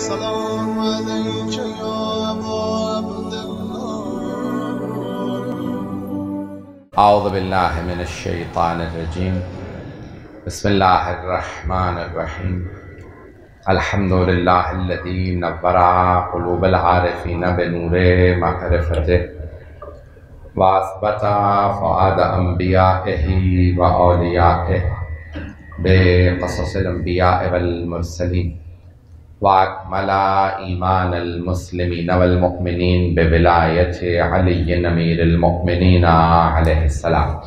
السلام عليك يا أبا عبد الله. أعوذ بالله من الشيطان الرجيم. بسم الله الرحمن الرحيم. الحمد لله الذي نور قلوب العارفين بنور معرفته وأثبت فؤاد أنبيائه وأوليائه بقصص الأنبياء والمرسلين، وأكمل إيمان المسلمين والمؤمنين بولاية علي أمير المؤمنين عليه السلام.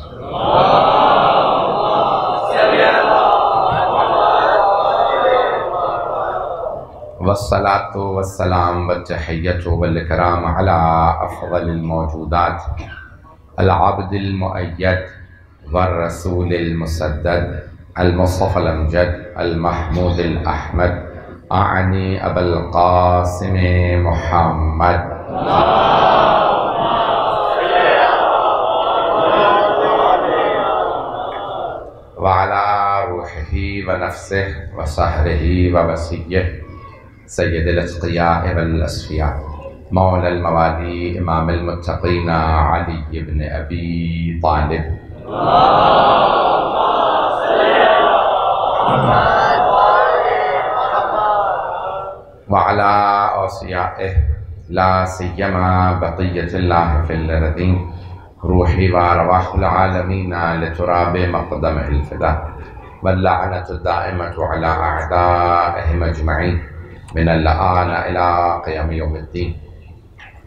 والصلاة والسلام والتحية والإكرام على أفضل الموجودات، العبد المؤيد والرسول المسدد، المصطفى الأمجد المحمود الأحمد، أعني أبا القاسم محمد. وعلى روحه ونفسه وسهره ووسيه سيد الأتقياء والأصفياء، مولى الموالي إمام المتقين علي بن أبي طالب. وعلى أوصيائه لا سيما بقية الله في الأرضين، روحي وأرواح العالمين لتراب مقدمه الفداء، واللعنة الدائمة على أعدائهم أجمعين من الآن إلى قيام يوم الدين.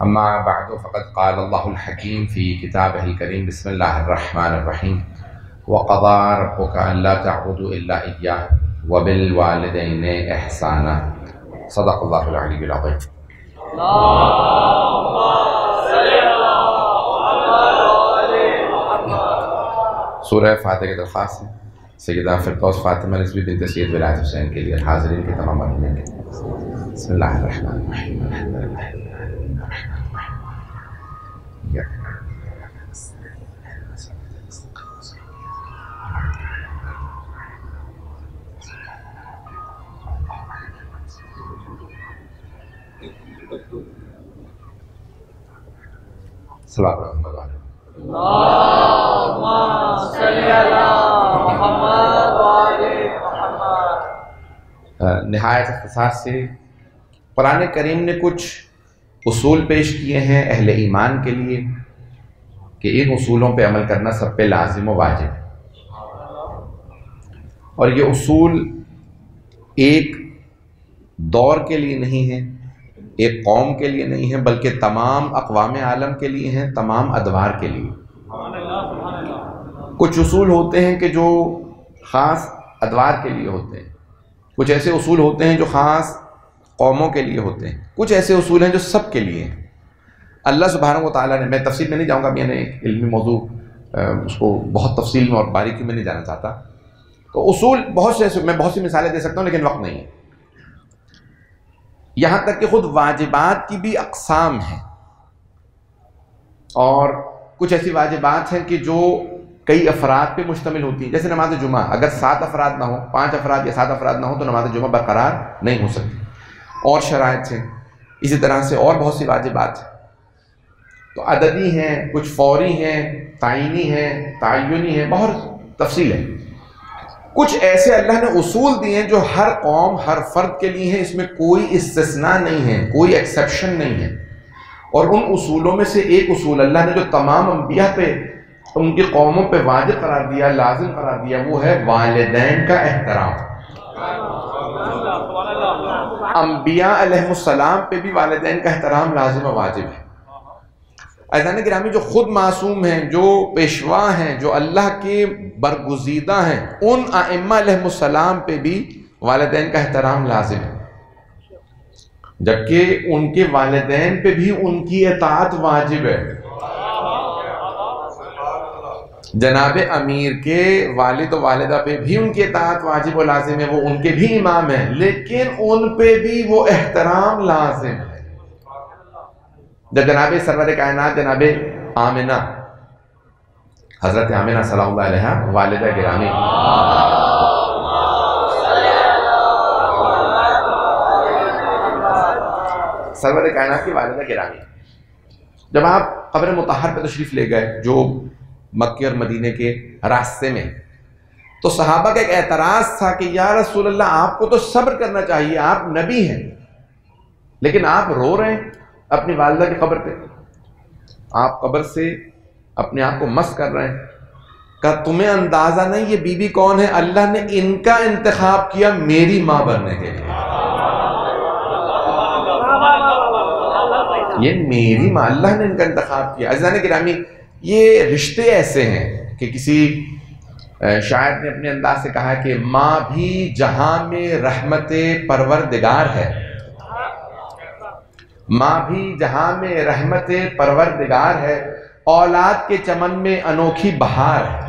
أما بعد، فقد قال الله الحكيم في كتابه الكريم: بسم الله الرحمن الرحيم. وقضى ربك ألا تعبدوا إلا إياه وبالوالدين إحسانا. صدق الله العلي العظيم. اللهم صل على محمد. سورہ فاتحہ کی درخواست ہے سیدہ فردوس فاطمہ رضوی بنت سید ولایت حسین کے لیے حاضرین کے تمام مرحومین کے. بسم اللہ الرحمن الرحیم. الحمد للہ صلوات محمد علیہ. اللہم صلی علی محمد وآل محمد. نہایت اختصار سے قرآن کریم نے کچھ اصول پیش کیے ہیں اہل ایمان کے لیے کہ ان اصولوں پہ عمل کرنا سب پہ لازم و واجب ہے، اور یہ اصول ایک دور کے لیے نہیں ہیں، ایک قوم کے لیے نہیں ہیں، بلکہ تمام اقوام عالم کے لیے ہیں، تمام ادوار کے لیے. کچھ اصول ہوتے ہیں کہ جو خاص ادوار کے لیے ہوتے ہیں، کچھ ایسے اصول ہوتے ہیں جو خاص قوموں کے لیے ہوتے ہیں، کچھ ایسے اصول ہیں جو سب کے لیے ہیں. اللہ سبحانہ و تعالیٰ نے، میں تفصیل میں نہیں جاؤں گا، میں نے ایک علمی موضوع اس کو بہت تفصیل میں اور باریکی میں نہیں جانا چاہتا. تو اصول بہت سے، میں بہت سی مثالیں دے سکتا ہوں لیکن وقت نہیں ہے. یہاں تک کہ خود واجبات کی بھی اقسام ہیں، اور کچھ ایسی واجبات ہیں کہ جو کئی افراد پہ مشتمل ہوتی ہیں. جیسے نماز جمعہ، اگر 7 افراد نہ ہوں، 5 افراد یا 7 افراد نہ ہوں تو نماز جمعہ برقرار نہیں ہو سکتی. اور شرائط ہیں، اسی طرح سے اور بہت سی واجبات ہیں. تو عددی ہیں، کچھ فوری ہیں، تعینی ہیں، تعینی ہیں، بہت تفصیل ہے. کچھ ایسے اللہ نے اصول دیے ہیں جو ہر قوم، ہر فرد کے لیے ہیں، اس میں کوئی استثناء نہیں ہے، کوئی ایکسیپشن نہیں ہے. اور ان اصولوں میں سے ایک اصول اللہ نے جو تمام انبیاء پہ، ان کی قوموں پہ واجب قرار دیا، لازم قرار دیا، وہ ہے والدین کا احترام. انبیاء علیہ السلام پہ بھی والدین کا احترام لازم و واجب ہے. عزیزان گرامی، جو خود معصوم ہیں، جو پیشوا ہیں، جو اللہ کے برگزیدہ ہیں، ان ائمہ علیہ السلام پہ بھی والدین کا احترام لازم ہے، جبکہ ان کے والدین پہ بھی ان کی اطاعت واجب ہے. جناب امیر کے والد و والدہ پہ بھی ان کی اطاعت واجب و لازم ہے، وہ ان کے بھی امام ہیں، لیکن ان پہ بھی وہ احترام لازم ہے. جب جناب سرور کائنات جناب آمنہ، حضرت آمنہ صلی اللہ علیہ والدہ گرامی، سرور کائنات کی والدہ گرامی، جب آپ قبر مطہر پہ تشریف لے گئے جو مکے اور مدینے کے راستے میں، تو صحابہ کا ایک اعتراض تھا کہ یا رسول اللہ آپ کو تو صبر کرنا چاہیے، آپ نبی ہیں، لیکن آپ رو رہے ہیں اپنی والدہ کی قبر پہ، آپ قبر سے اپنے آپ کو مس کر رہے ہیں۔ کہ تمہیں اندازہ نہیں یہ بی بی کون ہے؟ اللہ نے ان کا انتخاب کیا میری ماں بننے کے لیے، یہ میری ماں، اللہ نے ان کا انتخاب کیا۔ عزیزان گرامی، یہ رشتے ایسے ہیں کہ کسی شاعر نے اپنے انداز سے کہا کہ ماں بھی جہاں میں رحمت پروردگار ہے، ماں بھی جہاں میں رحمت پروردگار ہے، اولاد کے چمن میں انوکھی بہار ہے۔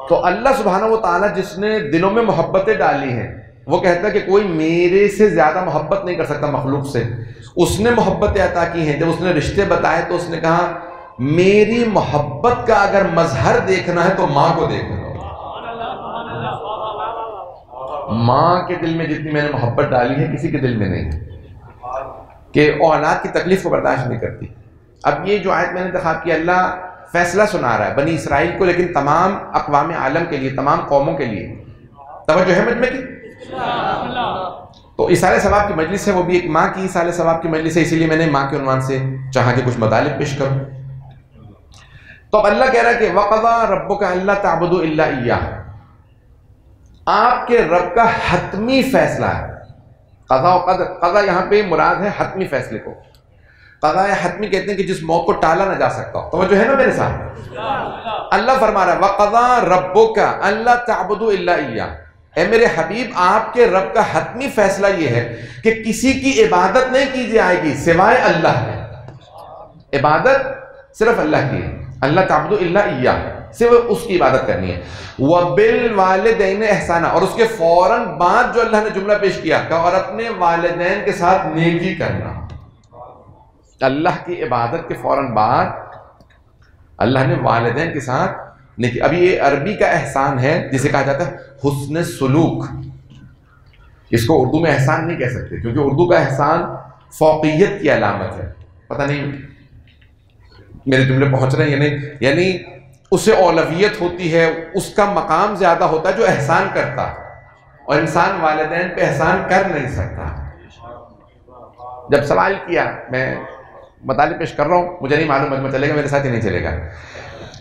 تو اللہ سبحانہ و تعالیٰ جس نے دلوں میں محبتیں ڈالی ہیں، وہ کہتا ہے کہ کوئی میرے سے زیادہ محبت نہیں کر سکتا مخلوق سے، اس نے محبتیں عطا کی ہیں۔ جب اس نے رشتے بتائے تو اس نے کہا میری محبت کا اگر مظہر دیکھنا ہے تو ماں کو دیکھ لو، ماں کے دل میں جتنی میں نے محبت ڈالی ہے کسی کے دل میں نہیں، کہ اولاد کی تکلیف کو برداشت نہیں کرتی۔ اب یہ جو آیت میں نے انتخاب کی، اللہ فیصلہ سنا رہا ہے بنی اسرائیل کو، لیکن تمام اقوام عالم کے لیے، تمام قوموں کے لیے۔ توجہ ہے مجمع کی؟ تو اِیصال ثواب کی مجلس ہے، وہ بھی ایک ماں کی اِیصال ثواب کی مجلس ہے، اسی لیے میں نے ماں کے عنوان سے چاہا کہ کچھ مطالب پیش کروں۔ تو اب اللہ کہہ رہا ہے کہ وَقَضَىٰ رَبُّكَ أَلَّا تَعْبُدُوا إِلَّا إِيَّاهُ، آپ کے رب کا حتمی فیصلہ ہے۔ قضاء و قدر، قضاء یہاں پہ مراد ہے حتمی فیصلے کو، قضاء حتمی کہتے ہیں کہ جس موت کو ٹالا نہ جا سکتا ہو۔ توجہ ہے نا میرے ساتھ؟ اللہ فرما رہا ہے وَقَضَىٰ رَبُّكَ أَلَّا تَعْبُدُوا إِلَّا إِيَّاهُ، اے میرے حبیب آپ کے رب کا حتمی فیصلہ یہ ہے کہ کسی کی عبادت نہیں کی جائے گی سوائے اللہ کے، عبادت صرف اللہ کی ہے، اللہ تعبدوا الا اياه، صرف اس کی عبادت کرنی ہے۔ وَبِالْوَالِدَيْنِ احسانا، اور اس کے فوراً بعد جو اللہ نے جملہ پیش کیا کہ اور اپنے والدین کے ساتھ نیکی کرنا، اللہ کی عبادت کے فوراً بعد اللہ نے والدین کے ساتھ نیکی۔ ابھی یہ عربی کا احسان ہے جسے کہا جاتا ہے حسن سلوک، اس کو اردو میں احسان نہیں کہہ سکتے کیونکہ اردو کا احسان فوقیت کی علامت ہے۔ پتہ نہیں میرے جملے پہنچ رہے ہیں یا نہیں؟ یعنی اسے اولویت ہوتی ہے، اس کا مقام زیادہ ہوتا ہے جو احسان کرتا، اور انسان والدین پہ احسان کر نہیں سکتا۔ جب سوال کیا، میں مطالب پیش کر رہا ہوں، مجھے نہیں معلوم مجمع چلے گا میرے ساتھ ہی نہیں چلے گا۔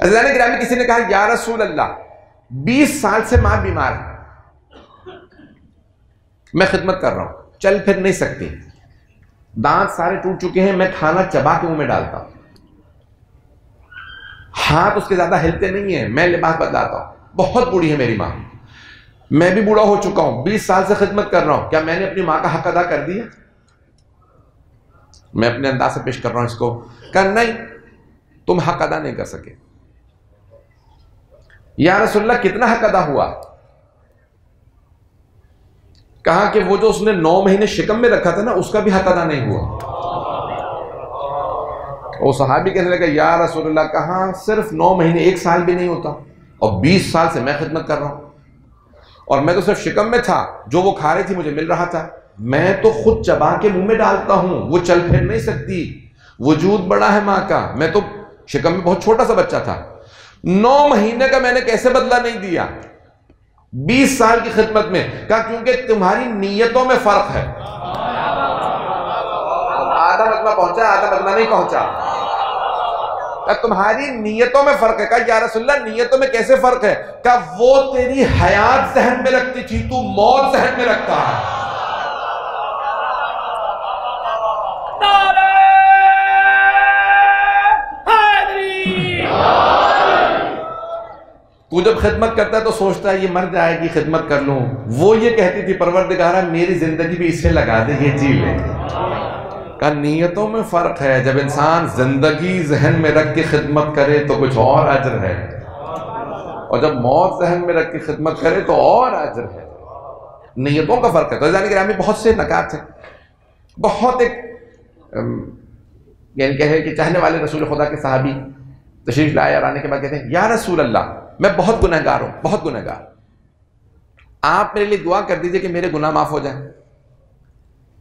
عزیزان گرامی، کسی نے کہا یا رسول اللہ 20 سال سے ماں بیمار ہے، میں خدمت کر رہا ہوں، چل پھر نہیں سکتی، دانت سارے ٹوٹ چکے ہیں، میں کھانا چبا کے منہ میں ڈالتا ہوں، ہاتھ اس کے زیادہ ہلتے نہیں ہیں، میں لباس بدلاتا ہوں، بہت بوڑھی ہے میری ماں، میں بھی بوڑھا ہو چکا ہوں، 20 سال سے خدمت کر رہا ہوں، کیا میں نے اپنی ماں کا حق ادا کر دیا؟ میں اپنے انداز سے پیش کر رہا ہوں اس کو، کہ نہیں تم حق ادا نہیں کر سکے۔ یا رسول اللہ کتنا حق ادا ہوا؟ کہا کہ وہ جو اس نے 9 مہینے شکم میں رکھا تھا نا، اس کا بھی حق ادا نہیں ہوا۔ وہ صحابی کہنے لگا یا رسول اللہ کہاں صرف 9 مہینے، 1 سال بھی نہیں ہوتا، اور 20 سال سے میں خدمت کر رہا ہوں، اور میں تو صرف شکم میں تھا، جو وہ کھا رہی تھی مجھے مل رہا تھا، میں تو خود چبا کے منہ میں ڈالتا ہوں، وہ چل پھر نہیں سکتی، وجود بڑا ہے ماں کا، میں تو شکم میں بہت چھوٹا سا بچہ تھا، 9 مہینے کا میں نے کیسے بدلہ نہیں دیا 20 سال کی خدمت میں؟ کہا کیونکہ تمہاری نیتوں میں فرق ہے۔ آدھا مجمع پہنچا، آدھا مجمع نہیں پہنچا، کہ تمہاری نیتوں میں فرق ہے۔ کہا یا رسول اللہ نیتوں میں کیسے فرق ہے؟ کہا وہ تیری حیات ذہن میں رکھتی تھی، تو موت ذہن میں رکھتا ہے۔ تو جب خدمت کرتا ہے تو سوچتا ہے یہ مر جائے گی، خدمت کر لوں، وہ یہ کہتی تھی پروردگارہ میری زندگی بھی اسے لگا دے، یہ جی لے۔ کہ نیتوں میں فرق ہے، جب انسان زندگی ذہن میں رکھ کے خدمت کرے تو کچھ اور اجر ہے، اور جب موت ذہن میں رکھ کے خدمت کرے تو اور اجر ہے، نیتوں کا فرق ہے۔ تو عزیزان گرامی بہت سے نکات ہیں، بہت ایک یعنی کہے کہ چاہنے والے رسول خدا کے صحابی تشریف لائے اور آنے کے بعد کہتے ہیں یا رسول اللہ میں بہت گنہگار ہوں، بہت گنہگار، آپ میرے لیے دعا کر دیجئے کہ میرے گناہ معاف ہو جائیں۔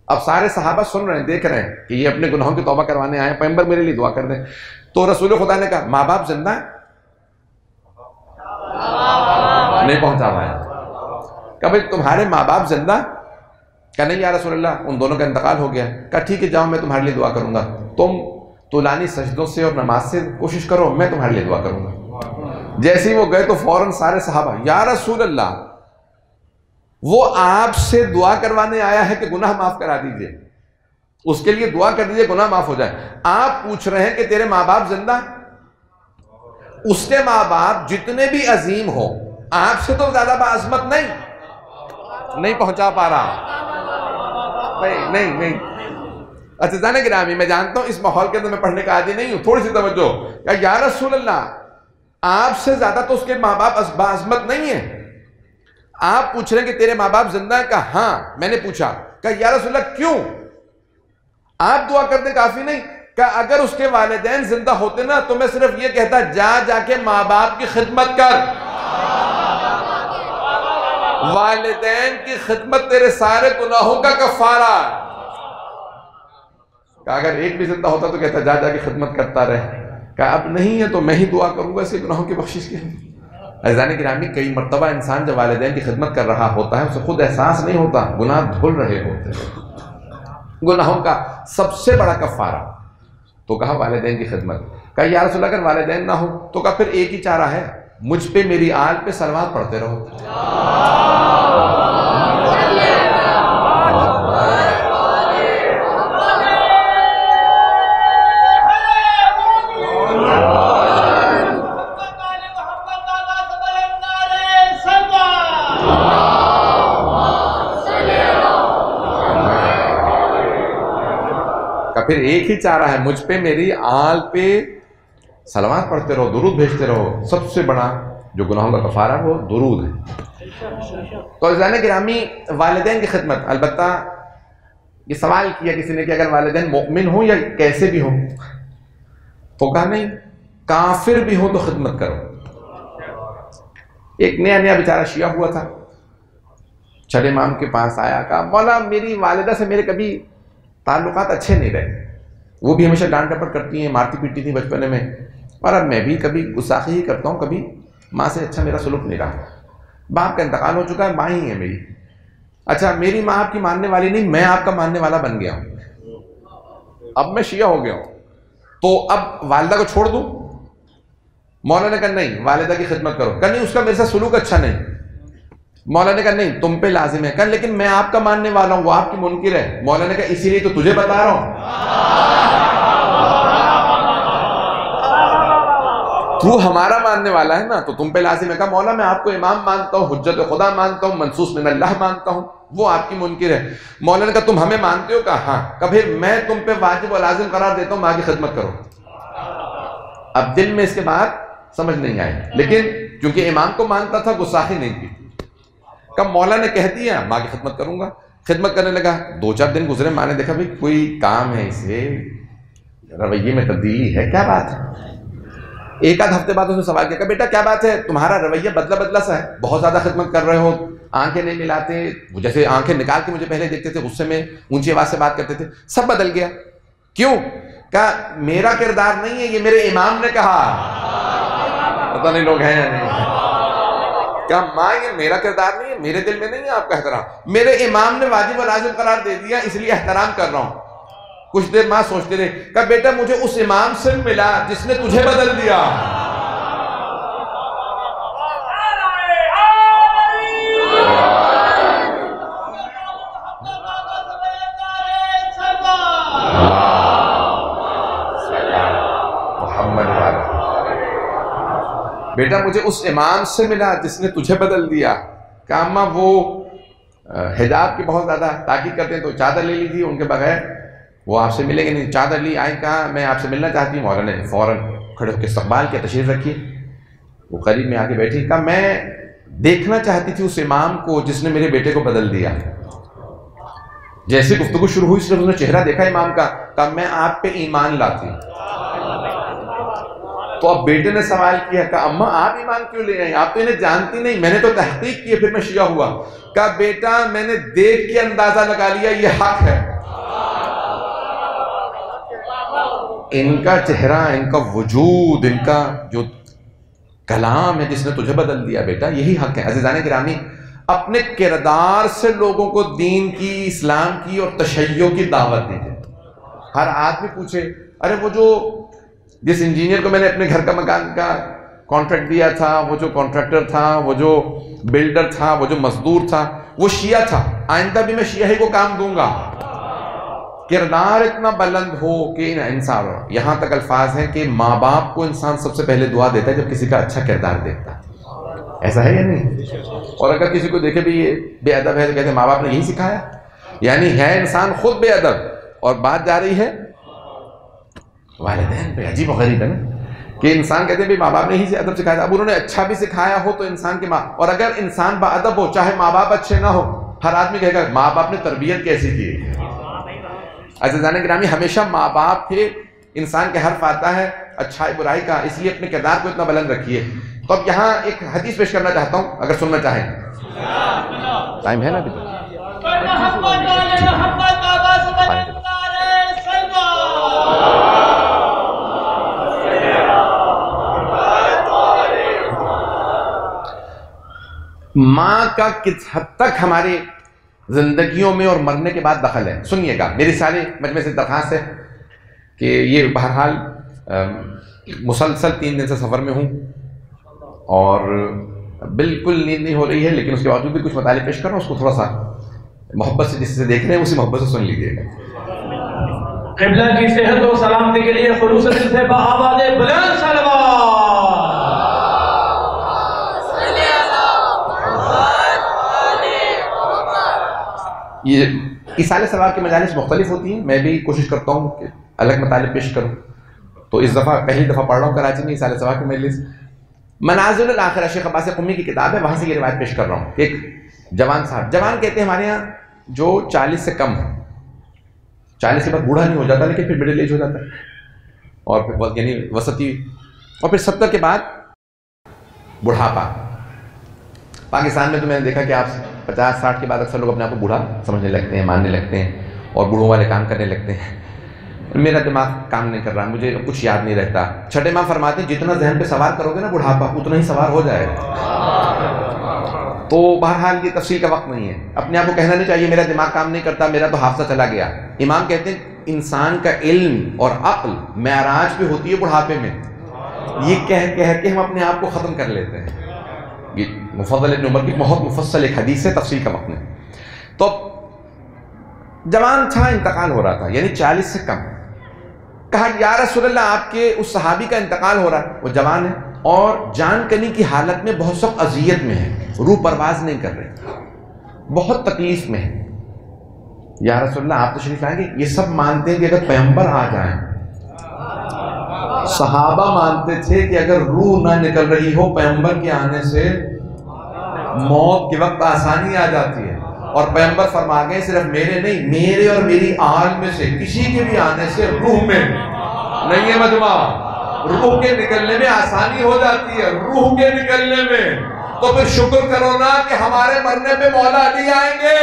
اب سارے صحابہ سن رہے ہیں، دیکھ رہے ہیں کہ یہ اپنے گناہوں کی توبہ کروانے آئے ہیں، پیغمبر میرے لیے دعا کر دیں. تو رسول خدا نے کہا ماں باپ زندہ ہیں؟ نہیں پہنچا پایا. کہ بھائی تمہارے ماں باپ زندہ؟ کہ نہیں یا رسول اللہ ان دونوں کا انتقال ہو گیا. کہ ٹھیک ہے جاؤ میں تمہارے لیے دعا کروں گا، تم طولانی سجدوں سے اور نماز سے کوشش کرو، میں تمہارے لیے دعا کروں گا. جیسے ہی وہ گئے تو فوراً سارے صحابہ یا رسول اللہ وہ آپ سے دعا کروانے آیا ہے کہ گناہ معاف کرا دیجئے، اس کے لیے دعا کر دیجئے گناہ معاف ہو جائے. آپ پوچھ رہے ہیں کہ تیرے ماں باپ زندہ؟ اس کے ماں باپ جتنے بھی عظیم ہو آپ سے تو زیادہ باعظمت نہیں پہنچا پا رہا. نہیں اچھا جانے گرامی میں جانتا ہوں اس ماحول کے اندر میں پڑھنے کا عادی نہیں ہوں، تھوڑی سی توجہ. یا رسول اللہ آپ سے زیادہ تو اس کے ماں باپ باعظمت نہیں ہیں، آپ پوچھ رہے ہیں کہ تیرے ماں باپ زندہ ہیں؟ کہا ہاں میں نے پوچھا. کہا یا رسول اللہ کیوں؟ آپ دعا کرتے کافی نہیں؟ کہا اگر اس کے والدین زندہ ہوتے نا تو میں صرف یہ کہتا جا کے ماں باپ کی خدمت کر، والدین کی خدمت تیرے سارے گناہوں کا کفارہ. کہا اگر ایک بھی زندہ ہوتا تو کہتا جا کے خدمت کرتا رہے. کہا اب نہیں ہے تو میں ہی دعا کروں گا اس کے گناہوں کی بخشش کے لیے. عزیزان گرامی کئی مرتبہ انسان جب والدین کی خدمت کر رہا ہوتا ہے اسے خود احساس نہیں ہوتا، گناہ دھل رہے ہوتے ہیں، گناہوں کا سب سے بڑا کفارہ. تو کہا والدین کی خدمت. کہا یا رسول اللہ اگر والدین نہ ہو تو کہا پھر ایک ہی چارہ ہے، مجھ پہ میری آل پہ صلوات پڑھتے رہو. پھر ایک ہی چارہ ہے، مجھ پہ میری آل پہ صلوات پڑھتے رہو، درود بھیجتے رہو. سب سے بڑا جو گناہوں کا کفارہ وہ درود ہے. تو عزیزان گرامی والدین کی خدمت، البتہ یہ سوال کیا کسی نے کہ اگر والدین مؤمن ہوں یا کیسے بھی ہوں، تو کہا نہیں کافر بھی ہوں تو خدمت کرو. ایک نیا بیچارہ شیعہ ہوا تھا، چھٹے امام کے پاس آیا، کہا مولا میری والدہ سے میرے کبھی تعلقات اچھے نہیں رہے، وہ بھی ہمیشہ ڈانٹ ڈپٹ کرتی ہیں، مارتی پیٹی تھی بچپنے میں، اور اب میں بھی کبھی گستاخی ہی کرتا ہوں، کبھی ماں سے اچھا میرا سلوک نہیں رہا. باپ کا انتقال ہو چکا ہے، ماں ہی ہے میری. اچھا میری ماں آپ کی ماننے والی نہیں، میں آپ کا ماننے والا بن گیا ہوں، اب میں شیعہ ہو گیا ہوں، تو اب والدہ کو چھوڑ دوں؟ مولا نے کہا نہیں والدہ کی خدمت کرو. کہا نہیں اس کا میرے ساتھ سلوک اچھا نہیں. مولا نے کہا نہیں تم پہ لازم ہے. کہا لیکن میں آپ کا ماننے والا ہوں، وہ آپ کی منکر ہے. مولا نے کہا اسی لیے تو تجھے بتا رہا ہوں، تو ہمارا ماننے والا ہے نا تو تم پہ لازم ہے. کہا مولا میں آپ کو امام مانتا ہوں، حجت خدا مانتا ہوں، منصوص من اللہ مانتا ہوں، وہ آپ کی منکر ہے. مولا نے کہا تم ہمیں مانتے ہو؟ کہا ہاں. کہا پھر میں تم پہ واجب و لازم قرار دیتا ہوں ماں کی خدمت کرو. اب دل میں اس کے بعد سمجھ نہیں آئی، لیکن چونکہ امام کو مانتا تھا گستاخی نہیں کی. کب مولا نے کہہ دیا ماں کی خدمت کروں گا، خدمت کرنے لگا. 2-4 دن گزرے، ماں نے دیکھا بھائی کوئی کام ہے اسے، رویے میں تبدیلی ہے، کیا بات ہے؟ ایک آدھ ہفتے بعد اس نے سوال کیا کہ بیٹا کیا بات ہے، تمہارا رویہ بدلا سا ہے، بہت زیادہ خدمت کر رہے ہو، آنکھیں نہیں ملاتے، جیسے آنکھیں نکال کے مجھے پہلے دیکھتے تھے، غصے میں اونچی آواز سے بات کرتے تھے، سب بدل گیا. کیوں؟ کہا میرا کردار نہیں ہے، یہ میرے امام نے کہا. پتہ نہیں لوگ ہیں یا نہیں. کیا ماں یہ میرا کردار نہیں ہے، میرے دل میں نہیں ہے آپ کا احترام، میرے امام نے واجب و لازم قرار دے دیا اس لیے احترام کر رہا ہوں. کچھ دیر ماں سوچتے رہے. کہا بیٹا مجھے اس امام سے ملا جس نے تجھے بدل دیا. بیٹا مجھے اس امام سے ملا جس نے تجھے بدل دیا. کہ اماں وہ حجاب کی بہت زیادہ تاکید کرتے ہیں تو چادر لے لیجیے، ان کے بغیر وہ آپ سے ملیں گے نہیں. چادر لی، آئی، کہا میں آپ سے ملنا چاہتی ہوں. مولا نے فوراً کھڑے ہو کے استقبال کیا، تشریف رکھیے. وہ قریب میں آ کے بیٹھی. کہا میں دیکھنا چاہتی تھی اس امام کو جس نے میرے بیٹے کو بدل دیا. جیسے گفتگو شروع ہوئی صرف اس نے چہرہ دیکھا امام کا. کہا میں آپ پہ ایمان لاتی. تو اب بیٹے نے سوال کیا، کہا اماں آپ ایمان کیوں لے آئیں، آپ تو انہیں جانتی نہیں. میں نے تو تحقیق کی پھر میں شیعہ ہوا. کہا بیٹا میں نے دیکھ کے اندازہ لگا لیا یہ حق ہے. ان کا چہرہ، ان کا وجود، ان کا جو کلام ہے جس نے تجھے بدل دیا بیٹا، یہی حق ہے۔ عزیزان گرامی، اپنے کردار سے لوگوں کو دین کی، اسلام کی اور تشیع کی دعوت دیجیے۔ ہر آدمی پوچھے، ارے وہ جو جس انجینئر کو میں نے اپنے گھر کا مکان کا کانٹریکٹ دیا تھا، وہ جو کانٹریکٹر تھا، وہ جو بلڈر تھا، وہ جو مزدور تھا، وہ شیعہ تھا، آئندہ بھی میں شیعہ ہی کو کام دوں گا۔ کردار اتنا بلند ہو کہ انسان، یہاں تک الفاظ ہیں کہ ماں باپ کو انسان سب سے پہلے دعا دیتا ہے جب کسی کا اچھا کردار دیکھتا ہے، ایسا ہے یا نہیں؟ اور اگر کسی کو دیکھے بھی یہ بے ادب ہے تو کہتے ہیں ماں باپ نے یہی سکھایا، یعنی ہے انسان خود بے ادب اور بات جا رہی ہے والدین پہ۔ عجیب و غریب ہے نا کہ انسان کہتے ہیں بھی ماں باپ نے ہی سے ادب سکھایا تھا، اب انہوں نے اچھا بھی سکھایا ہو تو انسان کے ماں، اور اگر انسان با ادب ہو چاہے ماں باپ اچھے نہ ہو، ہر آدمی کہے گا ماں باپ نے تربیت کیسی کی۔ عزیزان گرامی، ہمیشہ ماں باپ کے انسان کے حرف آتا ہے اچھائی برائی کا، اس لیے اپنے کردار کو اتنا بلند رکھیے۔ تو اب یہاں ایک حدیث پیش کرنا چاہتا ہوں، اگر سننا چاہیں۔ ٹائم ہے نا ابھی تک؟ ماں کا کس حد تک ہماری زندگیوں میں اور مرنے کے بعد دخل ہے، سنیے گا۔ میری سارے مجمع سے درخواست ہے کہ یہ بہرحال مسلسل 3 دن سے سفر میں ہوں اور بالکل نیند نہیں ہو رہی ہے، لیکن اس کے باوجود بھی کچھ مطالب پیش کر رہا ہوں، اس کو تھوڑا سا محبت سے، جس سے دیکھ رہے ہیں اسی محبت سے سن لیجیے گا۔ قبلہ کی صحت و سلامتی کے لیے خلوص دل سے بآواز بلند صلوات۔ یہ ایصال ثواب کی مجالس مختلف ہوتی ہیں، میں بھی کوشش کرتا ہوں کہ الگ مطالب پیش کروں، تو اس دفعہ پہلی دفعہ پڑھ رہا ہوں کراچی میں ایصال ثواب کی مجلس۔ منازل الاخرہ شیخ عباس قمی کی کتاب ہے، وہاں سے یہ روایت پیش کر رہا ہوں۔ ایک جوان صاحب، جوان کہتے ہیں ہمارے یہاں جو 40 سے کم ہو، 40 کے بعد بوڑھا نہیں ہو جاتا لیکن پھر مڈل ایج ہو جاتا ہے، اور پھر یعنی وسطی، اور پھر 70 کے بعد بڑھاپا۔ پاکستان میں تو میں نے دیکھا کہ آپ 50-60 کے بعد اکثر لوگ اپنے آپ کو بوڑھا سمجھنے لگتے ہیں، ماننے لگتے ہیں اور بوڑھوں والے کام کرنے لگتے ہیں۔ میرا دماغ کام نہیں کر رہا، مجھے کچھ یاد نہیں رہتا۔ چھٹے امام فرماتے ہیں جتنا ذہن پہ سوار کرو گے نا بڑھاپا، اتنا ہی سوار ہو جائے گا۔ تو بہرحال یہ تفصیل کا وقت نہیں ہے، اپنے آپ کو کہنا نہیں چاہیے میرا دماغ کام نہیں کرتا، میرا تو حافظہ چلا گیا۔ امام کہتے ہیں انسان کا علم اور عقل معراج پہ ہوتی ہے بڑھاپے میں، یہ کہہ کے ہم اپنے آپ کو ختم کر لیتے ہیں۔ یہ مفضل ابن عمر کی بہت مفصل ایک حدیث ہے، تفصیل کا وقت نہیں۔ تو جوان تھا، انتقال ہو رہا تھا، یعنی 40 سے کم۔ کہا یا رسول اللہ آپ کے اس صحابی کا انتقال ہو رہا ہے، وہ جوان ہے اور جان کنی کی حالت میں بہت سخت اذیت میں ہے، روح پرواز نہیں کر رہے، بہت تکلیف میں ہے۔ یا رسول اللہ آپ تشریف لائیں گے؟ یہ سب مانتے ہیں کہ اگر پیغمبر آ جائیں، صحابہ مانتے تھے کہ اگر روح نہ نکل رہی ہو پیغمبر کے آنے سے موت کے وقت آسانی آ جاتی ہے، اور پیغمبر فرما گئے صرف میرے نہیں، میرے اور میری آل میں سے کسی کے بھی آنے سے روح میں نہیں ہے مجمع، روح کے نکلنے میں آسانی ہو جاتی ہے، روح کے نکلنے میں۔ تو پھر شکر کرو نا کہ ہمارے مرنے پہ مولا علی آئیں گے۔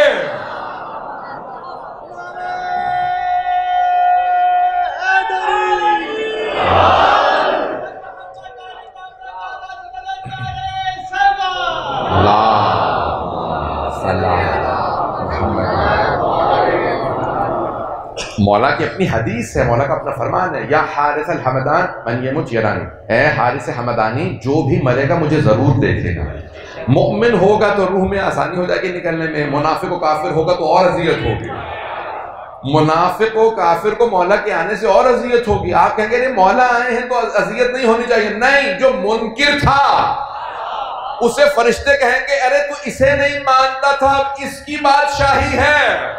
مولا کی اپنی حدیث ہے، مولا کا اپنا فرمان ہے، یا حارث الحمدان من یمت یرانی، اے حارث حمدانی جو بھی مرے گا مجھے ضرور دیکھے گا۔ مؤمن ہوگا تو روح میں آسانی ہو جائے گی نکلنے میں، منافق و کافر ہوگا تو اور اذیت ہوگی، منافق و کافر کو مولا کے آنے سے اور اذیت ہوگی۔ آپ کہیں گے مولا آئے ہیں تو اذیت نہیں ہونی چاہیے، نہیں، جو منکر تھا اسے فرشتے کہیں گے ارے تو اسے نہیں مانتا تھا، اب اس کی بادشاہی ہے۔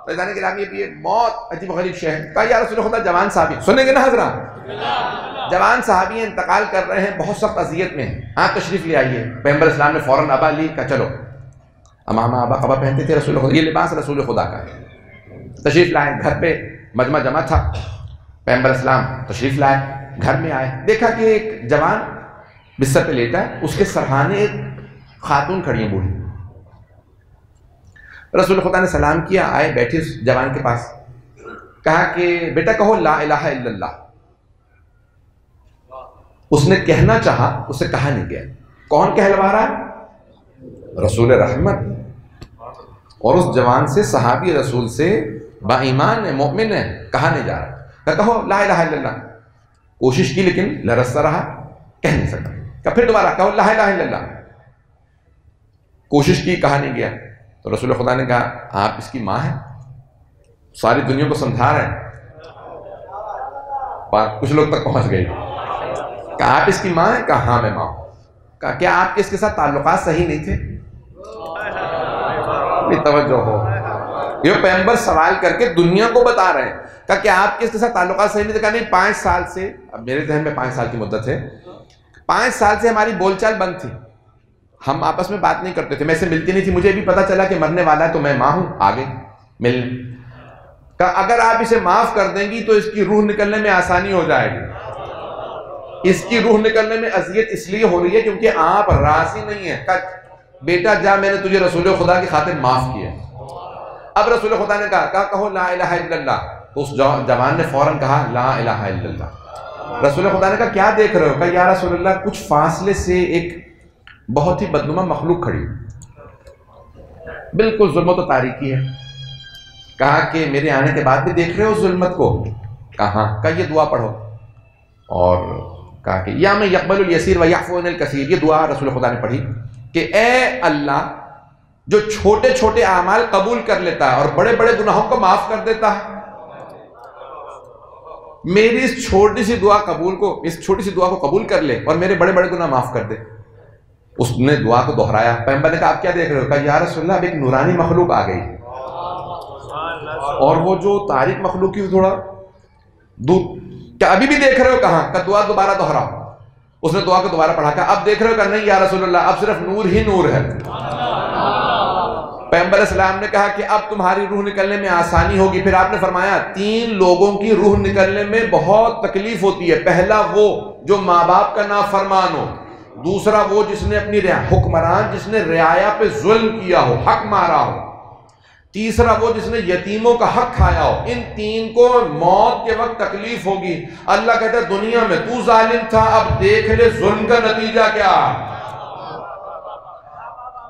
جانے کے نام یہ موت عجیب و غریب شے ہے۔ کہا یا رسول خدا جوان صحابی، سنیں گے نا حضرات، جوان صحابی انتقال کر رہے ہیں، بہت سخت اذیت میں ہیں، آپ تشریف لے آئیے۔ پیغمبر اسلام نے فوراً ابا لی، کہا چلو۔ امامہ ابا قبا پہنتے تھے رسول خدا، یہ لباس رسول خدا کا ہے۔ تشریف لائے، گھر پہ مجمع جمع تھا، پیغمبر اسلام تشریف لائے، گھر میں آئے، دیکھا کہ ایک جوان بستر پہ لیٹا ہے، اس کے سرہانے ایک خاتون کھڑی ہیں بوڑھی۔ رسول خدا نے سلام کیا، آئے بیٹھے اس جوان کے پاس، کہا کہ بیٹا کہو لا الہ الا اللہ. اس نے کہنا چاہا، اسے کہا نہیں گیا. کون کہلوا رہا ہے؟ رسول رحمت. اور اس جوان سے، صحابی رسول سے، با ایمان ہے، مومن ہے، کہا نہیں جا رہا. کہو لا الہ الا اللہ. کوشش کی لیکن لرزتا رہا، کہہ نہیں سکا. کہ پھر دوبارہ کہو لا الہ الا اللہ. کوشش کی، کہا نہیں گیا. تو رسول خدا نے کہا آپ اس کی ماں ہیں، ساری دنیا کو سمجھا رہے ہیں. کچھ لوگ تک پہنچ گئی. کہا آپ اس کی ماں ہیں؟ کہا ہاں میں ماں ہوں. کہا کیا آپ کے اس کے ساتھ تعلقات صحیح نہیں تھے؟ توجہ ہو، یہ پیغمبر سوال کر کے دنیا کو بتا رہے ہیں. کہا کہ آپ کے اس کے ساتھ تعلقات صحیح نہیں تھے؟ کہا نہیں، 5 سال سے، اب میرے ذہن میں 5 سال کی مدت ہے، 5 سال سے ہماری بول چال بند تھی، ہم آپس میں بات نہیں کرتے تھے، میں سے ملتی نہیں تھی. مجھے بھی پتا چلا کہ مرنے والا ہے تو میں ماں ہوں، آگے ملنے. کہا اگر آپ اسے معاف کر دیں گی تو اس کی روح نکلنے میں آسانی ہو جائے گی. اس کی روح نکلنے میں اذیت اس لیے ہو رہی ہے کیونکہ آپ راضی نہیں ہیں. کہا بیٹا جا، میں نے تجھے رسول خدا کی خاطر معاف کیا. اب رسول خدا نے کہا کہو لا الہ الا اللہ. تو اس جوان نے فوراً کہا لا الہ الا اللہ. رسول خدا نے کہا کیا دیکھ رہے ہو؟ کہا یا رسول اللہ کچھ فاصلے سے ایک بہت ہی بدنما مخلوق کھڑی، بالکل ظلمت و تاریکی ہے. کہا کہ میرے آنے کے بعد بھی دیکھ رہے ہو ظلمت کو؟ کہا ہاں. کہا یہ دعا پڑھو. اور کہا کہ یا میں یقبل الیسیر و یعفو عن الکثیر. یہ دعا رسول خدا نے پڑھی کہ اے اللہ جو چھوٹے چھوٹے اعمال قبول کر لیتا ہے اور بڑے بڑے گناہوں کو معاف کر دیتا ہے، میری اس چھوٹی سی دعا کو قبول کر لے اور میرے بڑے بڑے گناہ معاف کر دے. اس نے دعا کو دہرایا. پیغمبر نے کہا آپ کیا دیکھ رہے ہو؟ کہا یا رسول اللہ اب ایک نورانی مخلوق آ گئی، اور وہ جو تاریک مخلوق کی تھوڑا دور. کیا ابھی بھی دیکھ رہے ہو؟ کہاں. کہ دعا دوبارہ دہراؤ. اس نے دعا کو دوبارہ پڑھا. کہا اب دیکھ رہے ہو؟ کہ نہیں یا رسول اللہ اب صرف نور ہی نور ہے. پیغمبر اسلام نے کہا کہ اب تمہاری روح نکلنے میں آسانی ہوگی. پھر آپ نے فرمایا 3 لوگوں کی روح نکلنے میں بہت تکلیف ہوتی ہے. پہلا وہ جو ماں باپ کا نافرمان ہو، دوسرا وہ جس نے اپنی حکمران جس نے رعایا پہ ظلم کیا ہو، حق مارا ہو، تیسرا وہ جس نے یتیموں کا حق کھایا ہو. ان 3 کو موت کے وقت تکلیف ہوگی. اللہ کہتا ہے دنیا میں تو ظالم تھا، اب دیکھ لے ظلم کا نتیجہ کیا.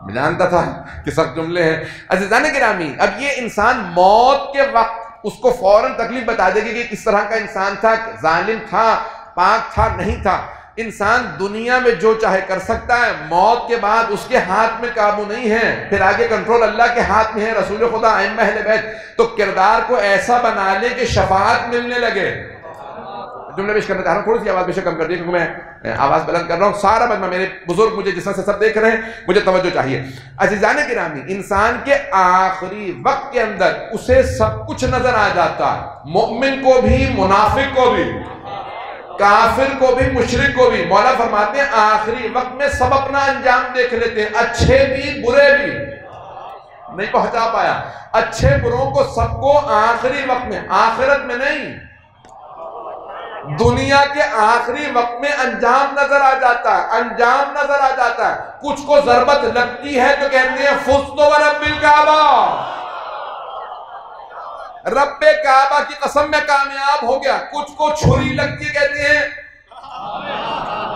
میں جانتا تھا کہ سب جملے ہیں. عزیزان گرامی، اب یہ انسان موت کے وقت اس کو فوراً تکلیف بتا دے گی کہ کس طرح کا انسان تھا، ظالم تھا، پاک تھا، نہیں تھا. انسان دنیا میں جو چاہے کر سکتا ہے، موت کے بعد اس کے ہاتھ میں قابو نہیں ہے. پھر آگے کنٹرول اللہ کے ہاتھ میں ہے. رسول خدا، ائمہ اہل بیت تو کردار کو ایسا بنا لے کہ شفاعت ملنے لگے. جملے پیش کرنا چاہ رہا ہوں، تھوڑی سی آواز بے کم کر دیے کیونکہ میں آواز بلند کر رہا ہوں. سارا مجمع میرے بزرگ مجھے جس طرح سے سب دیکھ رہے ہیں، مجھے توجہ چاہیے. عزیزان گرامی، انسان کے آخری وقت کے اندر اسے سب کچھ نظر آ جاتا ہے، مومن کو بھی، منافق کو بھی، کافر کو بھی، مشرک کو بھی. مولا فرماتے ہیں آخری وقت میں سب اپنا انجام دیکھ لیتے ہیں، اچھے بھی برے بھی. نہیں پہنچا پایا اچھے بروں کو، سب کو آخری وقت میں، آخرت میں نہیں، دنیا کے آخری وقت میں انجام نظر آ جاتا ہے. انجام نظر آ جاتا ہے. کچھ کو ضربت لگتی ہے تو کہتے ہیں فزت ورب الکعبہ، رب کعبہ کی قسم میں کامیاب ہو گیا. کچھ کو چھری لگتی ہے، کہتے ہیں،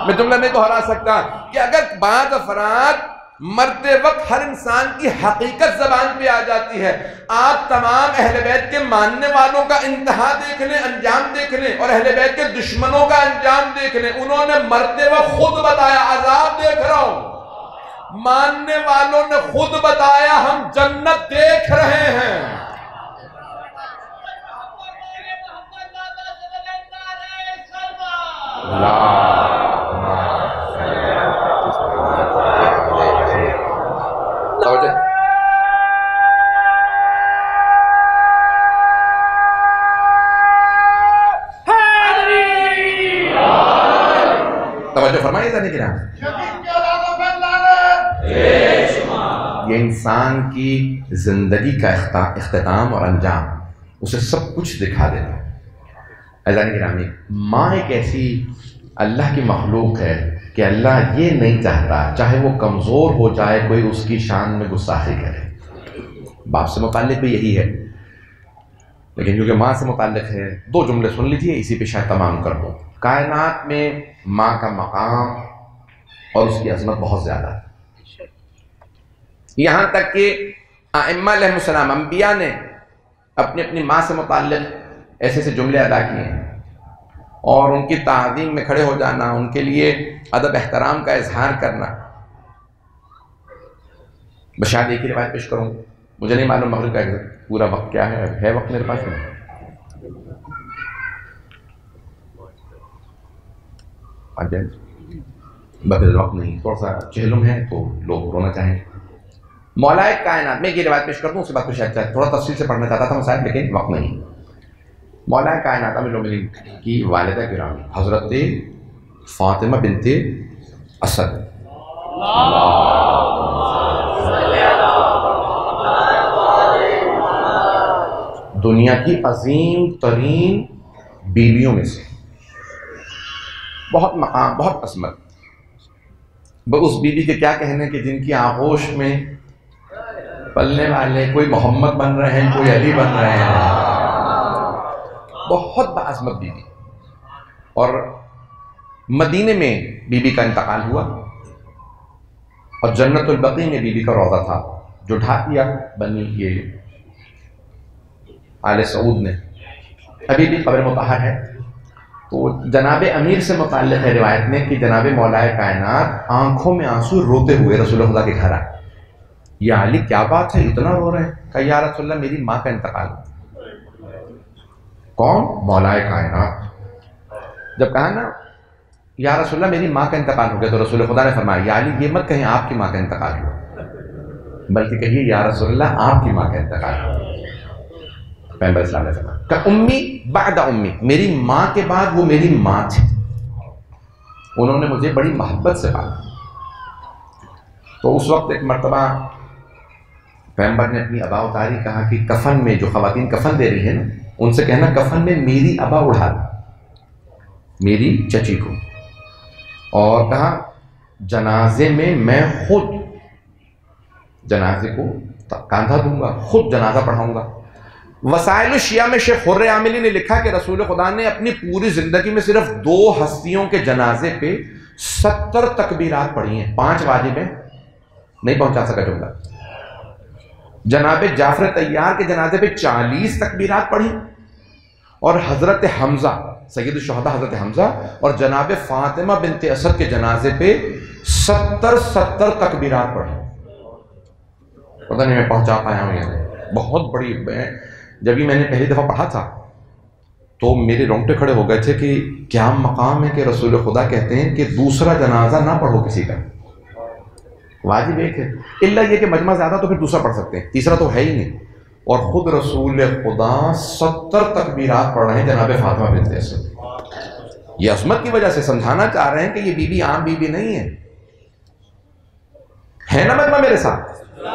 میں جملہ نہیں دہرا سکتا کہ اگر بعض افراد مرتے وقت ہر انسان کی حقیقت زبان پہ آ جاتی ہے. آپ تمام اہل بیت کے ماننے والوں کا انتہا دیکھ لیں، انجام دیکھ لیں، اور اہل بیت کے دشمنوں کا انجام دیکھ لیں. انہوں نے مرتے وقت خود بتایا عذاب دیکھ رہا ہوں، ماننے والوں نے خود بتایا ہم جنت دیکھ رہے ہیں. توجہ فرمائیے ذرا کرام. یہ انسان کی زندگی کا اختتام اور انجام اسے سب کچھ دکھا دیتا ہے. اذان گرامی، ماں ایک ایسی اللہ کی مخلوق ہے کہ اللہ یہ نہیں چاہتا چاہے وہ کمزور ہو جائے کوئی اس کی شان میں گستاخی کرے. باپ سے متعلق بھی یہی ہے. لیکن کیونکہ ماں سے متعلق ہے 2 جملے سن لیجیے، اسی پہ شاید تمام کر دو۔ کائنات میں ماں کا مقام اور اس کی عظمت بہت زیادہ ہے، یہاں تک کہ ائمہ علیہ السلام، انبیاء نے اپنی اپنی ماں سے متعلق ایسے ایسے جملے ادا کیے ہیں، اور ان کی تعظیم میں کھڑے ہو جانا، ان کے لیے ادب احترام کا اظہار کرنا۔ بشاید ایک ہی روایت پیش کروں، مجھے نہیں معلوم مغرب کا پورا وقت کیا ہے وقت میرے پاس نہیں، بغیر وقت نہیں، تھوڑا سا چہلم ہے تو لوگ رونا چاہیں گے۔ مولا کائنات میں یہ روایت پیش کرتا ہوں، اس کے بعد کچھ شاید تھوڑا تفصیل سے پڑھنا چاہتا تھا مسائل، لیکن وقت نہیں۔ مولا کائنات امیر المومنین کی والدہ گرامی حضرت فاطمہ بنت اسد دنیا کی عظیم ترین بیویوں میں سے، بہت مقام، بہت عظمت۔ اس بیوی کے کیا کہنے کہ جن کی آغوش میں پلنے والے کوئی محمد بن رہے ہیں، کوئی علی بن رہے ہیں، بہت بعظمت بیوی۔ اور مدینے میں بیوی کا انتقال ہوا، اور جنت البقیع میں بیوی کا روضہ تھا جو ڈھا دیا بنی یہ آل سعود نے، ابھی بھی قبر مطہر ہے۔ تو جناب امیر سے متعلق ہے روایت میں کہ جناب مولا کائنات آنکھوں میں آنسو روتے ہوئے رسول خدا کے گھر آئے۔ یا علی کیا بات ہے، اتنا رو رہے ہیں؟ کہا یا رسول اللہ میری ماں کا انتقال۔ کون؟ مولا کائنات۔ جب کہا نا یا رسول اللہ میری ماں کا انتقال ہو گیا، تو رسول خدا نے فرمایا یا علی یہ مت کہیں آپ کی ماں کا انتقال ہوا، بلکہ کہیے یا رسول اللہ آپ کی ماں کا انتقال ہوا۔ پیغمبر اسلام نے فرمایا کہ امی بعد امی، میری ماں کے بعد وہ میری ماں تھی، انہوں نے مجھے بڑی محبت سے پالا۔ تو اس وقت ایک مرتبہ پیغمبر نے اپنی ابا اتاری، کہا کہ کفن میں جو خواتین کفن دے رہی ہیں نا، ان سے کہنا کفن میں میری ابا اڑا دو، میری چچی کو، اور کہا جنازے میں میں خود جنازے کو کاندھا دوں گا، خود جنازہ پڑھاؤں گا۔ وسائل الشیعہ میں شیخ خر عاملی نے لکھا کہ رسول خدا نے اپنی پوری زندگی میں صرف 2 ہستیوں کے جنازے پہ 70 تکبیرات پڑھی ہیں، 5 واجب ہیں، نہیں پہنچا سکا جملہ۔ جناب جعفر طیار کے جنازے پہ 40 تکبیرات پڑھی، اور حضرت حمزہ سید الشہداء حضرت حمزہ اور جناب فاطمہ بنت اسد کے جنازے پہ 70 تکبیرات پڑھی۔ پتہ نہیں میں پہنچا پایا ہوں یا نہیں، بہت بڑی۔ جب یہ میں نے پہلی دفعہ پڑھا تھا تو میرے رونگٹے کھڑے ہو گئے تھے کہ کیا مقام ہے کہ رسول خدا کہتے ہیں کہ دوسرا جنازہ نہ پڑھو کسی کا، واجب ایک ہے، الا یہ کہ مجمع زیادہ تو پھر دوسرا پڑھ سکتے ہیں، تیسرا تو ہے ہی نہیں۔ اور خود رسول خدا 70 تکبیرات پڑھ رہے ہیں جناب فاطمہ بنت اسد۔ یہ عظمت کی وجہ سے سمجھانا چاہ رہے ہیں کہ یہ بیوی عام بیوی نہیں ہے نا مجمع میرے ساتھ؟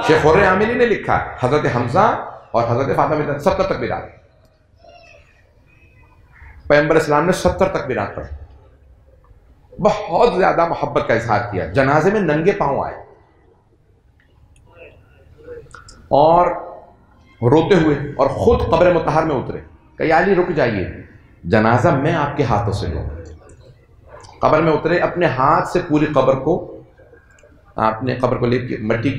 شیخ خر عاملی نے لکھا حضرت حمزہ اور حضرت فاطمہ بنت 70 تکبیرات، پیغمبر اسلام نے 70 تکبیرات پڑھی، بہت زیادہ محبت کا اظہار کیا۔ جنازے میں ننگے پاؤں آئے اور روتے ہوئے، اور خود قبر مطہر میں اترے کہ یا علی رک جائیے، جنازہ میں آپ کے ہاتھوں سے لوں۔ قبر میں اترے، اپنے ہاتھ سے پوری قبر کو، آپ نے قبر کو لے کے مٹی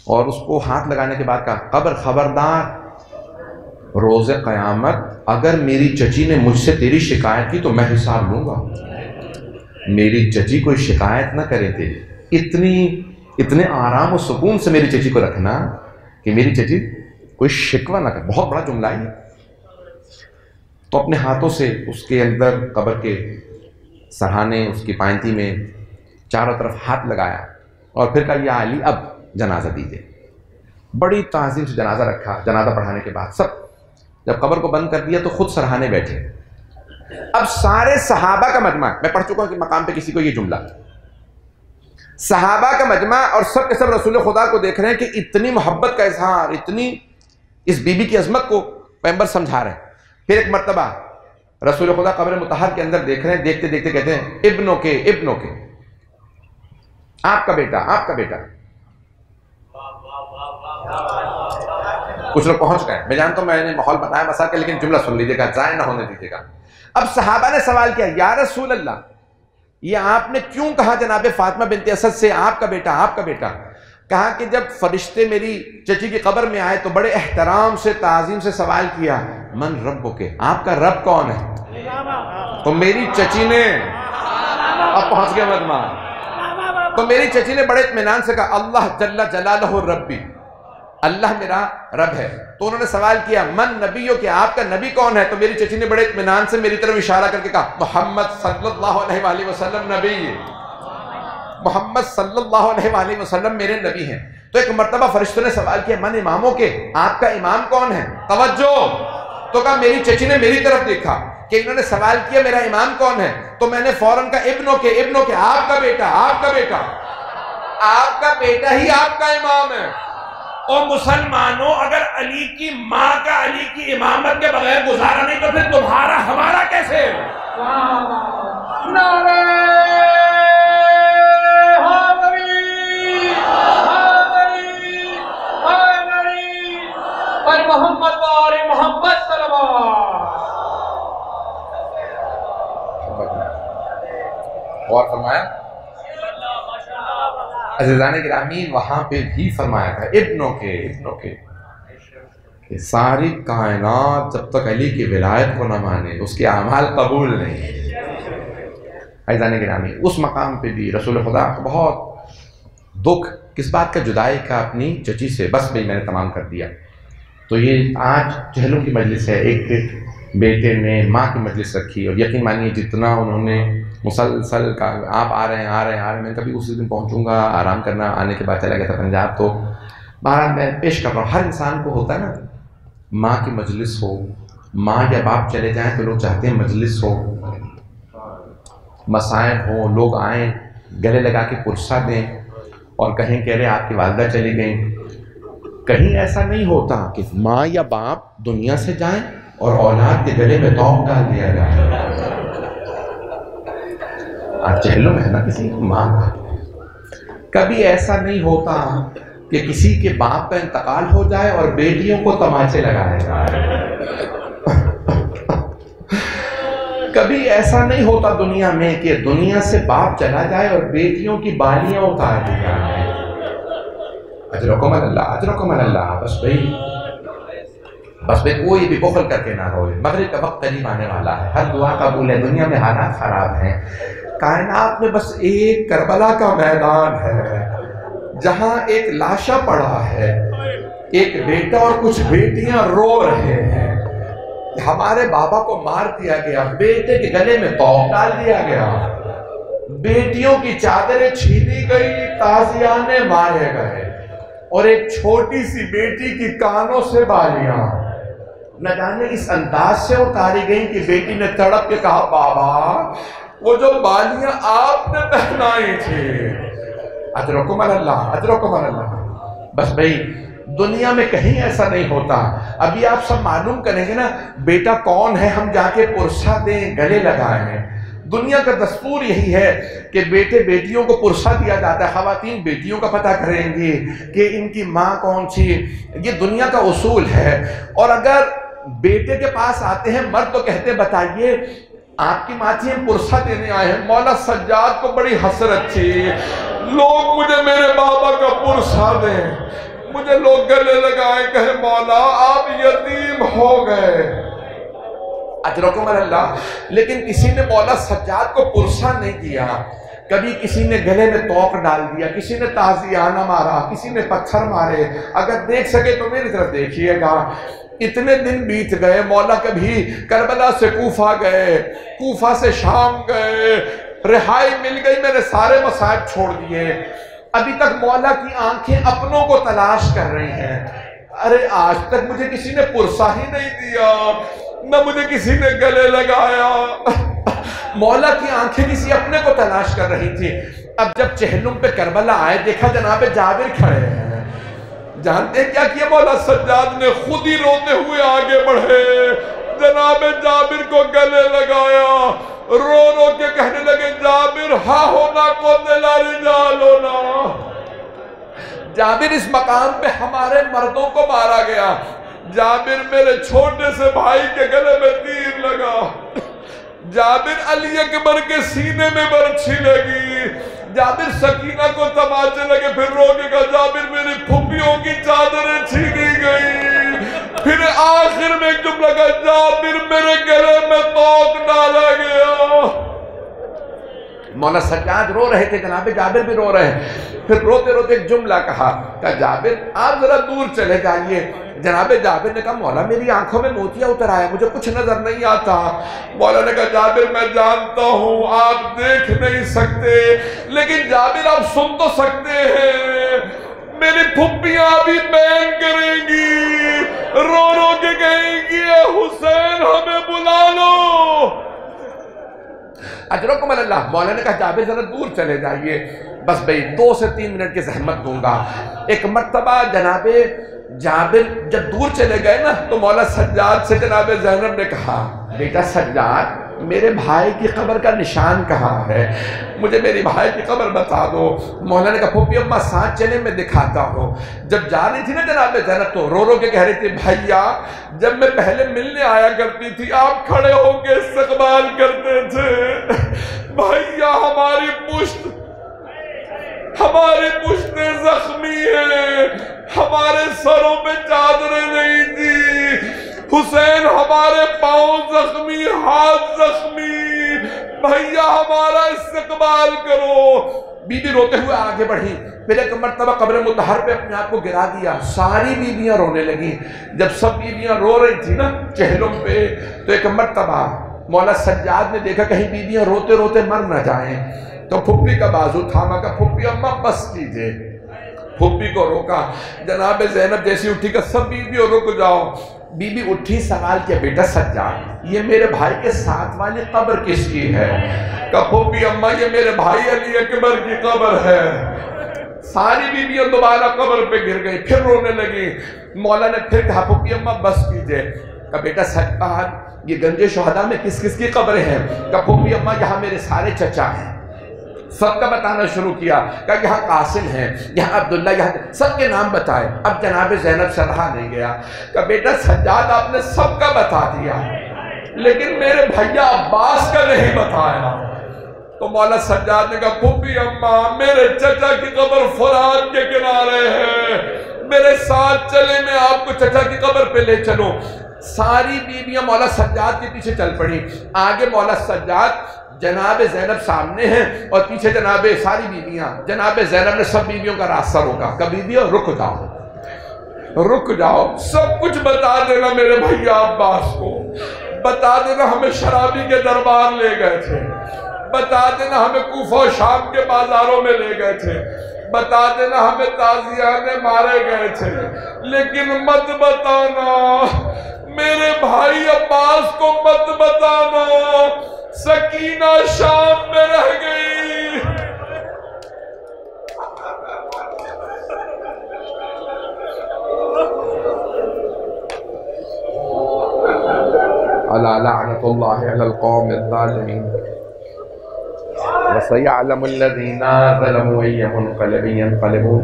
اور اس کو ہاتھ لگانے کے بعد کہا قبر خبردار، روز قیامت اگر میری چچی نے مجھ سے تیری شکایت کی تو میں حساب لوں گا، میری چچی کوئی شکایت نہ کرے تیری، اتنے آرام و سکون سے میری چچی کو رکھنا کہ میری چچی کوئی شکوہ نہ کرے۔ بہت بڑا جملہ ہے۔ تو اپنے ہاتھوں سے اس کے اندر قبر کے سرہانے، اس کی پائنتی میں چاروں طرف ہاتھ لگایا، اور پھر کہا یا علی اب جنازہ دیجیے۔ بڑی تعظیم سے جنازہ رکھا۔ جنازہ پڑھانے کے بعد سب جب قبر کو بند کر دیا تو خود سرہانے بیٹھے۔ اب سارے صحابہ کا مجمع، میں پڑھ چکا ہوں کہ مقام پہ کسی کو یہ جملہ، صحابہ کا مجمع اور سب کے سب رسول خدا کو دیکھ رہے ہیں کہ اتنی محبت کا اظہار، اتنی اس بی بی کی عظمت کو پیغمبر سمجھا رہے ہیں۔ پھر ایک مرتبہ رسول خدا قبر مطہر کے اندر دیکھ رہے ہیں، دیکھتے دیکھتے کہتے ہیں ابنوں کے آپ کا بیٹا، آپ کا بیٹا۔ کچھ لوگ پہنچ گئے، میں جانتا ہوں میں نے ماحول بتایا مسا کے، لیکن جملہ سن لیجیے گا، ضائع نہ ہونے دیجیے گا۔ اب صحابہ نے سوال کیا، یا رسول اللہ یہ آپ نے کیوں کہا جناب فاطمہ بنت اسد سے آپ کا بیٹا آپ کا بیٹا؟ کہا کہ جب فرشتے میری چچی کی قبر میں آئے تو بڑے احترام سے تعظیم سے سوال کیا، من ربک، آپ کا رب کون ہے؟ تو میری چچی نے، اب پہنچ گیا مدمان، تو میری چچی نے بڑے اطمینان سے کہا اللہ جل جلالہ ربی، اللہ میرا رب ہے۔ تو انہوں نے سوال کیا من نبیو، کہ آپ کا نبی کون ہے؟ تو میری چچی نے بڑے اطمینان سے میری طرف اشارہ کر کے کہا محمد صلی اللہ علیہ وآلہ وسلم نبی، محمد صلی اللہ علیہ وآلہ وسلم میرے نبی ہیں۔ تو ایک مرتبہ فرشتوں نے سوال کیا من اماموں کے، آپ کا امام کون ہے؟ توجہ، تو کہا میری چچی نے میری طرف دیکھا کہ انہوں نے سوال کیا میرا امام کون ہے، تو میں نے فوراً کہا ابنوں کے آپ کا بیٹا آپ کا بیٹا آپ کا بیٹا ہی آپ کا امام ہے۔ اور مسلمانوں اگر علی کی ماں کا علی کی امامت کے بغیر گزارا نہیں تو پھر تمہارا ہمارا کیسے؟ نعرہ حیدری حیدری حیدری پر محمد وآل محمد صلوات۔ اور فرمایا عزیزان گرامی وہاں پہ بھی فرمایا تھا ابنوں کے کہ ساری کائنات جب تک علی کی ولایت کو نہ مانے اس کے اعمال قبول نہیں۔ عزیزان گرامی اس مقام پہ بھی رسول خدا کو بہت دکھ کس بات کا، جدائی کا اپنی چچی سے۔ بس بھئی میں نے تمام کر دیا۔ تو یہ آج چہلوں کی مجلس ہے، ایک بیٹے نے ماں کی مجلس رکھی، اور یقین مانیے جتنا انہوں نے مسلسل کا آپ آ رہے ہیں میں کبھی اسی دن پہنچوں گا، آرام کرنا، آنے کے بعد چلا گیا تھا پنجاب۔ تو بہرحال میں پیش کر رہا ہوں، ہر انسان کو ہوتا ہے نا ماں کی مجلس ہو، ماں یا باپ چلے جائیں تو لوگ چاہتے ہیں مجلس ہو، مصائب ہوں، لوگ آئیں گلے لگا کے پرسہ دیں اور کہیں کہ ارے آپ کی والدہ چلی گئیں۔ کہیں ایسا نہیں ہوتا کہ ماں یا باپ دنیا سے جائیں اور اولاد کے گلے میں توق ڈال دیا جائے۔ آج چہلوں میں ہے نا کسی ماں کا، کبھی ایسا نہیں ہوتا کہ کسی کے باپ کا انتقال ہو جائے اور بیٹیوں کو تماچے لگائے جائے۔ کبھی ایسا نہیں ہوتا دنیا میں کہ دنیا سے باپ چلا جائے اور بیٹیوں کی بالیاں اتار دی جائیں۔ اجرکم اللہ اجرکم اللہ۔ بس بھئی کوئی بھی بخل کر کے نہ روئے، مغرب کا وقت قریب آنے والا ہے، ہر دعا قبول ہے، دنیا میں حالات خراب ہیں، کائنات میں بس ایک کربلا کا میدان ہے جہاں ایک لاشا پڑا ہے، ایک بیٹا اور کچھ بیٹیاں رو رہے ہیں، ہمارے بابا کو مار دیا گیا، بیٹے کے گلے میں توق ڈال دیا گیا، بیٹیوں کی چادریں چھینی گئی، تازیانے مارے گئے، اور ایک چھوٹی سی بیٹی کی کانوں سے بالیاں نہ جانے اس انداز سے اتاری گئیں کہ بیٹی نے تڑپ کے کہا بابا وہ جو بالیاں آپ نے پہنائی تھی، اجرکم اللہ اجرکم اللہ۔ بس بھئی دنیا میں کہیں ایسا نہیں ہوتا۔ ابھی آپ سب معلوم کریں گے نا بیٹا کون ہے، ہم جا کے پرسہ دیں، گلے لگائیں۔ دنیا کا دستور یہی ہے کہ بیٹے بیٹیوں کو پرسہ دیا جاتا ہے، خواتین بیٹیوں کا پتہ کریں گی کہ ان کی ماں کون تھی، یہ دنیا کا اصول ہے۔ اور اگر بیٹے کے پاس آتے ہیں مرد تو کہتے بتائیے آپ کی ماں تھی، ہم پرسہ دینے آئے ہیں، مولا سجاد کو بڑی حسرت تھی، لوگ مجھے میرے بابا کا پرسہ دیں، مجھے لوگ گلے لگائیں کہیں مولا آپ یتیم ہو گئے، اجرکم اللہ۔ لیکن کسی نے مولا سجاد کو پرسہ نہیں دیا، کبھی کسی نے گلے میں توق ڈال دیا، کسی نے تازیانہ مارا، کسی نے پتھر مارے۔ اگر دیکھ سکے تو میری طرف دیکھیے گا، اتنے دن بیت گئے، مولا کبھی کربلا سے کوفہ گئے، کوفہ سے شام گئے، رہائی مل گئی، میں نے سارے مصائب چھوڑ دیے، ابھی تک مولا کی آنکھیں اپنوں کو تلاش کر رہی ہیں، ارے آج تک مجھے کسی نے پرسہ ہی نہیں دیا، نہ مجھے کسی نے گلے لگایا۔ مولا کی آنکھیں کسی اپنے کو تلاش کر رہی تھی۔ اب جب چہلم پہ کربلا آئے دیکھا جناب جابر کھڑے ہیں، جانتے ہیں کیا کیا مولا سجاد نے؟ خود ہی روتے ہوئے آگے بڑھے، جناب جابر کو گلے لگایا، رو رو کے کہنے لگے جابر ہا ہونا کو دلا رجال ہونا۔ جابر اس مقام پہ ہمارے مردوں کو مارا گیا، جابر میرے چھوٹے سے بھائی کے گلے میں تیر لگا، جابر علی اکبر کے سینے میں برچھی لگی، جابر سکینہ کو تماچے لگے، پھر رو کے کہا جابر میری پھپھیوں کی چادریں چھینی گئی، پھر آخر میں ایک جملہ کہا جابر میرے گلے میں توق ڈالا گیا۔ مولا سجاد رو رہے تھے، جناب جابر بھی رو رہے ہیں، پھر روتے روتے ایک جملہ کہا کہ جابر آپ ذرا دور چلے جائیے۔ جناب جابر نے کہا مولا میری آنکھوں میں موتیا اتر آیا، مجھے کچھ نظر نہیں آتا۔ مولا نے کہا جابر میں جانتا ہوں آپ دیکھ نہیں سکتے، لیکن جابر آپ سن تو سکتے ہیں، میری پھپھیاں بھی بین کریں گی، رو رو کے کہیں گی اے حسین ہمیں بلا لو۔ اجرکم اللہ۔ مولا نے کہا جابر ذرا دور چلے جائیے، بس بھئی 2 سے 3 منٹ کی زحمت دوں گا۔ ایک مرتبہ جناب جابر جب دور چلے گئے نا تو مولا سجاد سے جناب زینب نے کہا بیٹا سجاد میرے بھائی کی قبر کا نشان کہاں ہے، مجھے میری بھائی کی قبر بتا دو۔ مولا نے کہا پھوپھی اماں ساتھ چلے میں دکھاتا ہوں۔ جب جا رہی تھی نا جناب زینب تو رو رو کے کہہ رہی تھی بھائیا جب میں پہلے ملنے آیا کرتی تھی آپ کھڑے ہو کے استقبال کرتے تھے، بھائیا ہماری پشتیں زخمی ہیں، ہمارے سروں پہ چادریں نہیں تھی، حسین ہمارے پاؤں زخمی، ہاتھ زخمی، بھائیا ہمارا استقبال کرو۔ بی بی روتے ہوئے آگے بڑھی، پھر ایک مرتبہ قبر مطہر پہ اپنے آپ کو گرا دیا، ساری بیویاں رونے لگیں۔ جب سب بیویاں رو رہی تھی نا چہلوں پہ تو ایک مرتبہ مولا سجاد نے دیکھا کہیں بیویاں روتے روتے مر نہ جائیں، تو پھپھی کا بازو تھاما کہ پھپھی اماں بس کیجئے، پھپھی کو روکا۔ جناب زینب جیسی اٹھی کہ سب بیویوں رک جاؤ۔ بی بی اٹھی سوال کیا بیٹا سجاد یہ میرے بھائی کے ساتھ والی قبر کس کی ہے؟ کہ پھپھی اماں یہ میرے بھائی علی اکبر کی قبر ہے۔ ساری بیویاں دوبارہ قبر پہ گر گئی، پھر رونے لگی۔ مولا نے پھر کہا پھپھی اماں بس کیجئے۔ کہ بیٹا سجاد یہ گنج شہداء میں کس کس کی قبریں ہیں؟ کہ پھپھی اماں یہاں میرے سارے چچا ہیں۔ سب کا بتانا شروع کیا کہ یہاں قاسم ہیں، یہاں عبداللہ، یہاں سب کے نام بتائے۔ اب جناب زینب سے رہا نہیں گیا کہ بیٹا سجاد آپ نے سب کا بتا دیا لیکن میرے بھیا عباس کا نہیں بتایا۔ تو مولا سجاد نے کہا پھپھی اماں میرے چچا کی قبر فرات کے کنارے ہے، میرے ساتھ چلے میں آپ کو چچا کی قبر پہ لے چلوں۔ ساری بیویاں مولا سجاد کے پیچھے چل پڑی، آگے مولا سجاد، جناب زینب سامنے ہیں اور پیچھے جناب ساری بیویاں۔ جناب زینب نے سب بیویوں کا راستہ روکا کہ بیویوں رک جاؤ، سب کچھ بتا دینا میرے بھیا عباس کو، بتا دینا ہمیں شرابی کے دربار لے گئے تھے، بتا دینا ہمیں کوفہ و شام کے بازاروں میں لے گئے تھے، بتا دینا ہمیں تازیانے مارے گئے تھے، لیکن مت بتانا میرے بھائی عباس کو، مت بتانا سکینہ شام میں رہ گئی۔ الا لعنت اللہ علی القوم الظالمین وسيعلم الذين ظلموا أي منقلب ينقلبون۔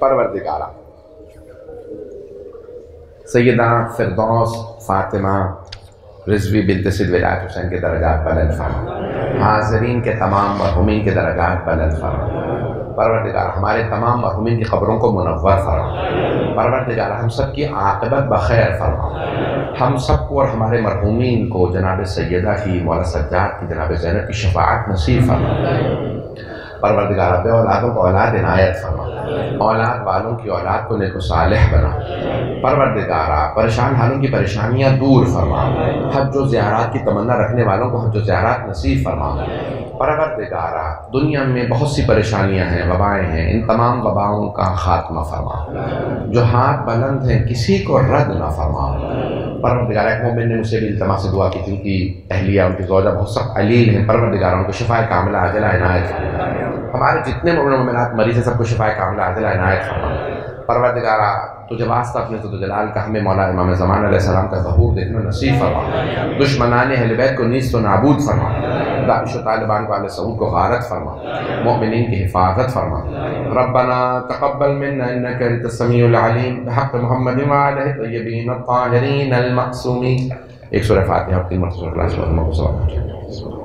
پروردگارہ سیدہ فردوس فاطمہ رضوی بنت سید ولایت حسین کے درجات بلند فرما، حاضرین کے تمام مرحومین کے درجات بلند فرما۔ پروردگار ہمارے تمام مرحومین کی قبروں کو منور فرما۔ پروردگار ہم سب کی عاقبت بخیر فرما، ہم سب کو اور ہمارے مرحومین کو جناب سیدہ کی، مولا سجاد کی، جناب زینب کی شفاعت نصیب فرما۔ پروردگار بے اولادوں کو اولاد عنایت فرما، اولاد والوں کی اولاد کو نیک و صالح بنا۔ پروردگارہ پریشان حالوں کی پریشانیاں دور فرما، حج و زیارات کی تمنا رکھنے والوں کو حج و زیارات نصیب فرما۔ پروردگارہ دنیا میں بہت سی پریشانیاں ہیں، وبائیں ہیں، ان تمام وباؤں کا خاتمہ فرما، جو ہاتھ بلند ہیں کسی کو رد نہ فرما۔ پروردگار ایک مومن نے مجھ سے بھی التماس سے دعا کی تھی، ان کی اہلیہ، ان کی زوجہ بہت سخت علیل ہیں، پروردگار ان کو شفاء کاملہ عاجلہ عنایت فرما۔ ہمارے جتنے مومن و مومنات مریض ہیں سب کو شفاء کاملہ عاجلہ عنایت فرما۔ پروردگارا تجھے واسطہ اپنے ذات و جلال کا ہمیں مولا امام زمان علیہ السلام کا ظہور دیکھنا نصیب فرما، دشمنان اہل بیت کو نیست و نابود فرما، داعش و طالبان کو آل سعود کو غارت فرما، مؤمنین کی حفاظت فرما۔ ربنا تقبل منا انك انت السمیع العلیم بحق محمد وآلہ الطیبین الطاہرین المعصومین۔ ایک سورہ فاتحہ اور 3 مرتبہ سورہ اخلاص محمد صلی اللہ علیہ وسلم۔